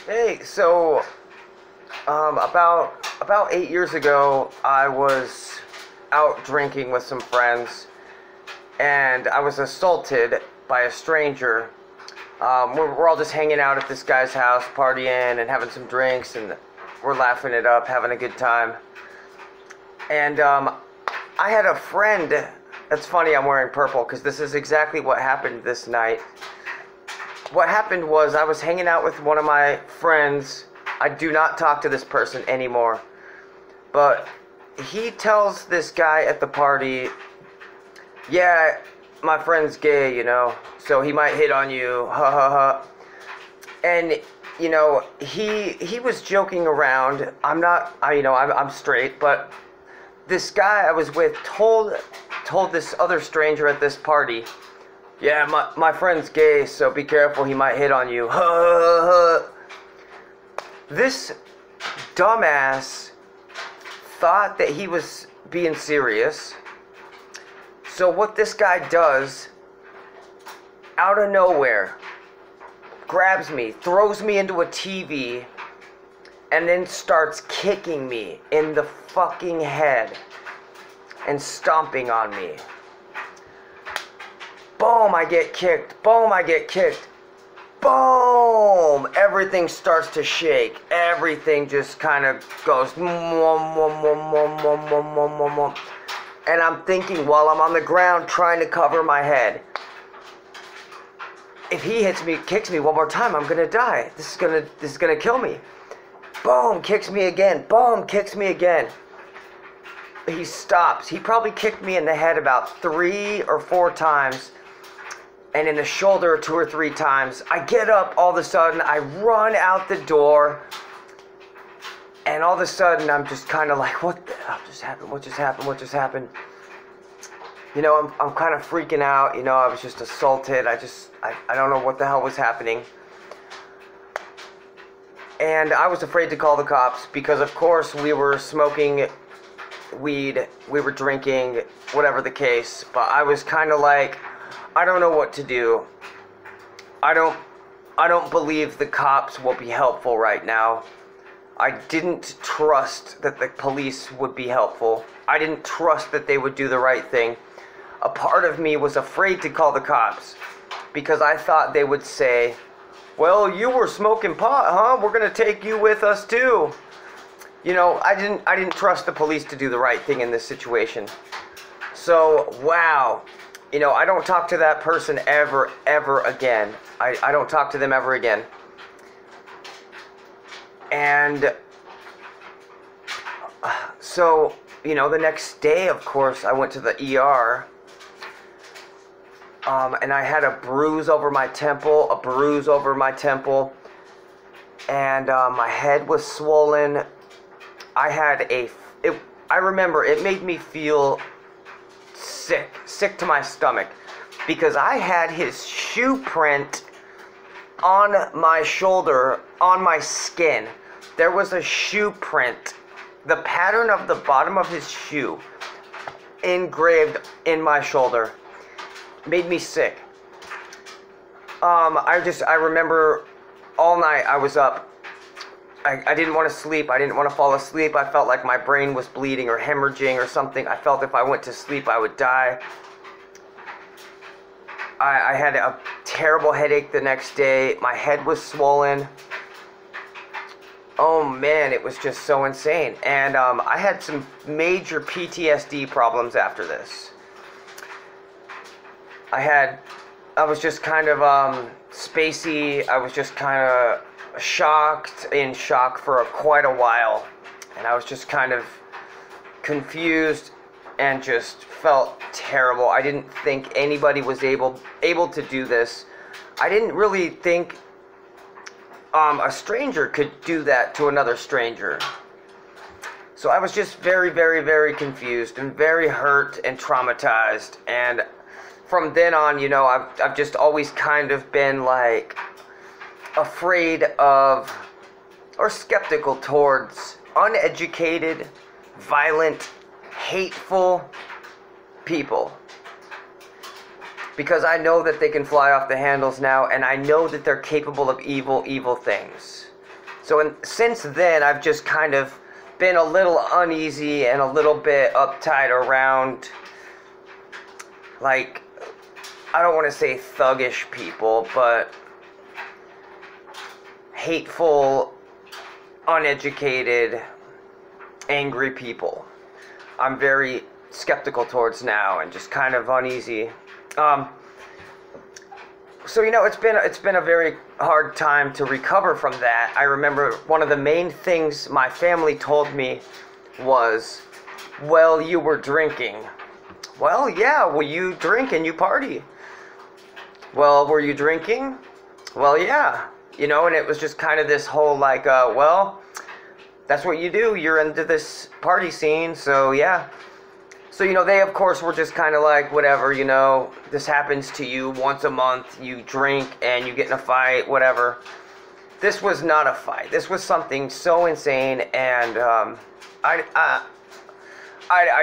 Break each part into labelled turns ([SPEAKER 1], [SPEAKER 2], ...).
[SPEAKER 1] Hey, about 8 years ago, I was out drinking with some friends, and I was assaulted by a stranger. We're all just hanging out at this guy's house, partying and having some drinks, and we're laughing it up, having a good time. And I had a friend. It's funny I'm wearing purple because this is exactly what happened this night. What happened was I was hanging out with one of my friends. I do not talk to this person anymore. But he tells this guy at the party, yeah, my friend's gay, so he might hit on you, ha ha ha. And, he was joking around. I'm straight, but this guy I was with told this other stranger at this party, yeah, my friend's gay, so be careful, he might hit on you. This dumbass thought that he was being serious. So what this guy does, out of nowhere, grabs me, throws me into a TV, and then starts kicking me in the fucking head and stomping on me. Boom, I get kicked. Boom, I get kicked. Boom! Everything starts to shake. Everything just kind of goes. And I'm thinking while I'm on the ground trying to cover my head, if he kicks me one more time, I'm gonna die. This is gonna kill me. Boom, kicks me again. Boom, kicks me again. He stops. He probably kicked me in the head about 3 or 4 times. And in the shoulder 2 or 3 times. I get up all of a sudden, I run out the door, and all of a sudden I'm just kind of like, what the hell just happened? What just happened? What just happened? I'm kind of freaking out. I was just assaulted. I don't know what the hell was happening. And I was afraid to call the cops because, of course, we were smoking weed, we were drinking, whatever the case. But I was kind of like, I don't know what to do. I don't believe the cops will be helpful right now. I didn't trust that the police would be helpful. I didn't trust that they would do the right thing. A part of me was afraid to call the cops because I thought they would say, well, you were smoking pot, huh? We're gonna take you with us too. I didn't trust the police to do the right thing in this situation. So, wow. I don't talk to that person ever again. I don't talk to them ever again. And so, the next day, of course, I went to the ER. And I had a bruise over my temple, and my head was swollen. I remember it made me feel sick to my stomach, because I had his shoe print on my shoulder, on my skin. There was a shoe print, the pattern of the bottom of his shoe engraved in my shoulder. Made me sick. I remember all night I was up. I didn't want to sleep. I didn't want to fall asleep. I felt like my brain was bleeding or hemorrhaging or something. I felt if I went to sleep I would die. I had a terrible headache the next day. My head was swollen. Oh man, it was just so insane. And I had some major PTSD problems after this. I was just kind of spacey. I was just kind of in shock for quite a while, and I was just kind of confused and just felt terrible. I didn't think anybody was able to do this. I didn't really think a stranger could do that to another stranger. So I was just very, very, very confused and very hurt and traumatized. And from then on, I've just always kind of been like afraid of or skeptical towards uneducated, violent, hateful people. Because I know that they can fly off the handles now, and I know that they're capable of evil things. So since then, I've just kind of been a little uneasy and a little bit uptight around, like, I don't want to say thuggish people, but hateful, uneducated, angry people. I'm very skeptical towards now and just kind of uneasy. So it's been a very hard time to recover from that. I remember one of the main things my family told me was, well, you were drinking. Well, yeah, well, you drink and you party. Well, were you drinking? Well, yeah. And it was just kind of this whole like, well, that's what you do. You're into this party scene, so yeah. So, they, of course, were just kind of like, whatever, this happens to you once a month, you drink and you get in a fight, whatever. This was not a fight. This was something so insane, and I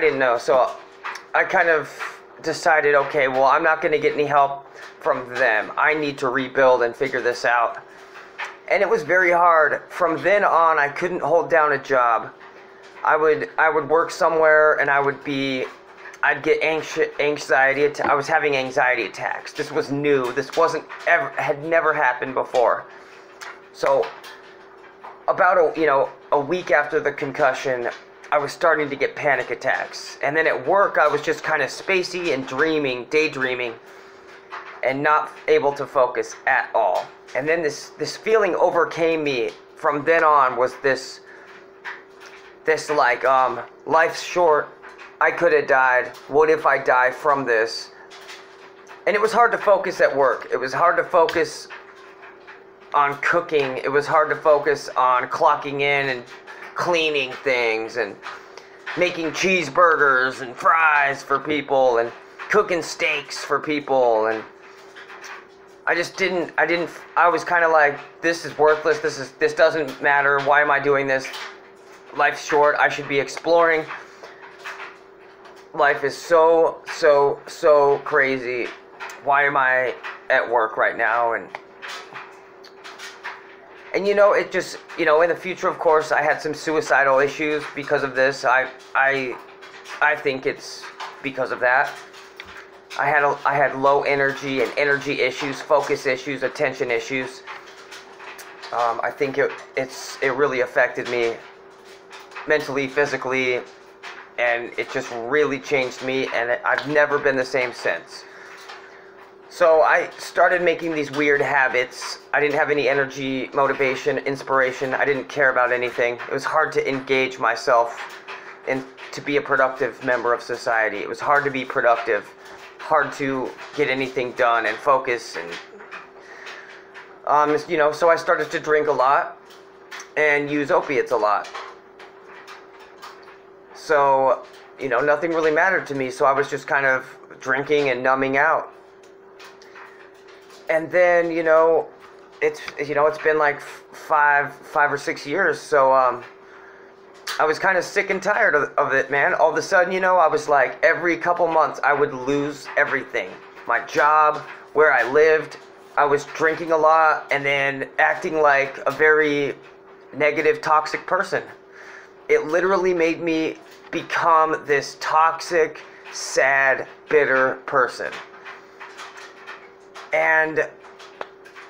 [SPEAKER 1] didn't know. So I kind of decided, okay, well, I'm not going to get any help from them. I need to rebuild and figure this out. And it was very hard. From then on, I couldn't hold down a job. I would work somewhere and I'd get anxiety. I was having anxiety attacks. This was new. This had never happened before. So about a week after the concussion, I was starting to get panic attacks. And then at work, I was just kind of spacey and daydreaming, and not able to focus at all. And then this feeling overcame me. From then on was this like, life's short, I could have died, what if I die from this? And it was hard to focus at work. It was hard to focus on cooking. It was hard to focus on clocking in and cleaning things and making cheeseburgers and fries for people and cooking steaks for people. And I was kind of like, this is worthless, this doesn't matter, why am I doing this? Life's short, I should be exploring. Life is so crazy. Why am I at work right now? And it just, in the future, of course, I had some suicidal issues because of this. I think it's because of that. I had low energy and energy issues, focus issues, attention issues. I think it really affected me mentally, physically, and it just really changed me, and I've never been the same since. So I started making these weird habits. I didn't have any energy, motivation, inspiration. I didn't care about anything. It was hard to engage myself and to be a productive member of society. It was hard to be productive, hard to get anything done and focus, and so I started to drink a lot and use opiates a lot. So, nothing really mattered to me, so I was just kind of drinking and numbing out. And then, it's been like five or 6 years, so I was kind of sick and tired of it, man. All of a sudden, I was like, every couple months I would lose everything. My job, where I lived. I was drinking a lot and then acting like a very negative, toxic person. It literally made me become this toxic, sad, bitter person. And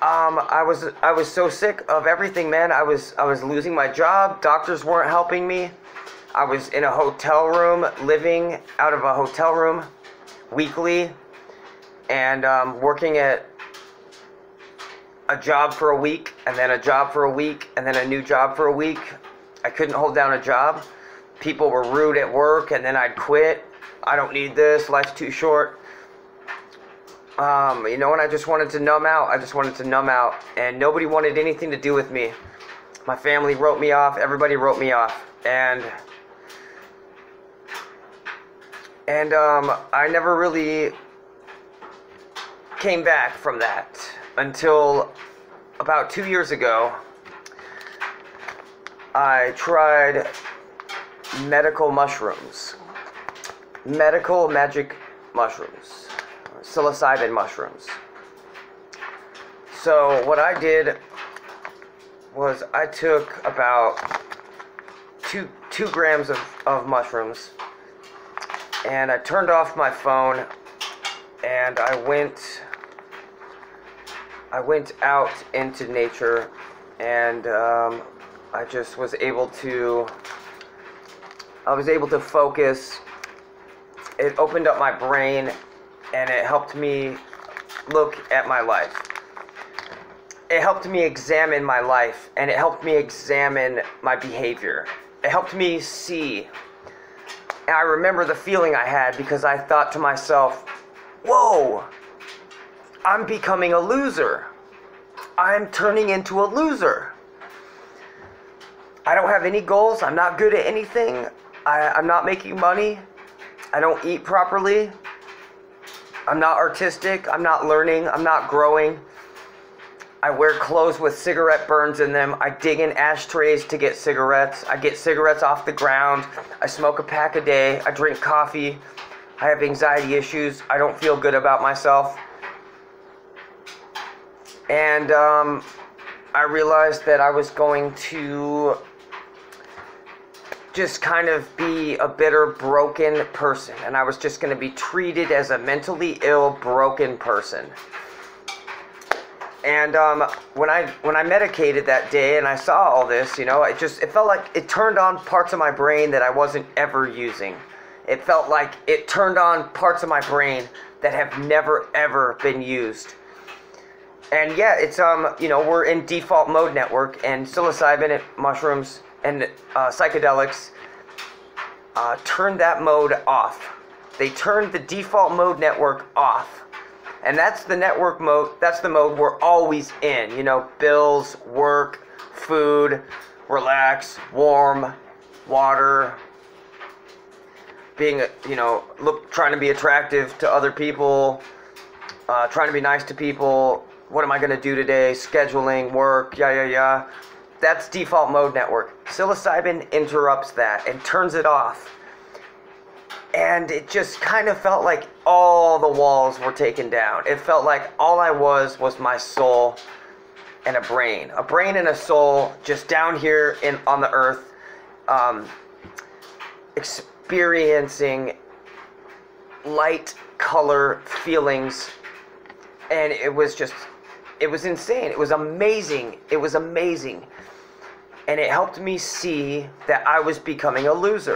[SPEAKER 1] I was so sick of everything, man. I was losing my job. Doctors weren't helping me. I was in a hotel room, living out of a hotel room weekly, and working at a job for a week, and then a job for a week, and then a new job for a week. I couldn't hold down a job. People were rude at work, and then I'd quit. I don't need this. Life's too short. And I just wanted to numb out. And nobody wanted anything to do with me. My family wrote me off. Everybody wrote me off. And I never really came back from that until about 2 years ago. I tried medical mushrooms. Medical magic mushrooms. Psilocybin mushrooms. So what I did was I took about two grams of mushrooms, and I turned off my phone, and I went out into nature, and I just was able to focus. It opened up my brain, and it helped me look at my life. It helped me examine my life, and it helped me examine my behavior. It helped me see. And I remember the feeling I had because I thought to myself, whoa, I'm becoming a loser. I'm turning into a loser. I don't have any goals. I'm not good at anything. I'm not making money. I don't eat properly. I'm not artistic. I'm not learning. I'm not growing. I wear clothes with cigarette burns in them. I dig in ashtrays to get cigarettes. I get cigarettes off the ground. I smoke a pack a day. I drink coffee. I have anxiety issues. I don't feel good about myself. And I realized that I was going to just kind of be a bitter, broken person. And I was just going to be treated as a mentally ill, broken person. And when I medicated that day and I saw all this, you know, it felt like it turned on parts of my brain that I wasn't ever using. It felt like it turned on parts of my brain that have never ever been used. And yeah, it's you know, we're in default mode network, and psilocybin mushrooms and psychedelics turned that mode off. They turned the default mode network off. And that's the network mode, that's the mode we're always in. You know, bills, work, food, relax, warm, water, being, you know, trying to be attractive to other people, trying to be nice to people, what am I going to do today, scheduling, work, yeah. That's default mode network. Psilocybin interrupts that and turns it off. And it just kind of felt like all the walls were taken down. It felt like all I was my soul and a brain. A brain and a soul just down here on the earth, experiencing light, color, feelings. And it was insane. It was amazing. It was amazing. And it helped me see that I was becoming a loser.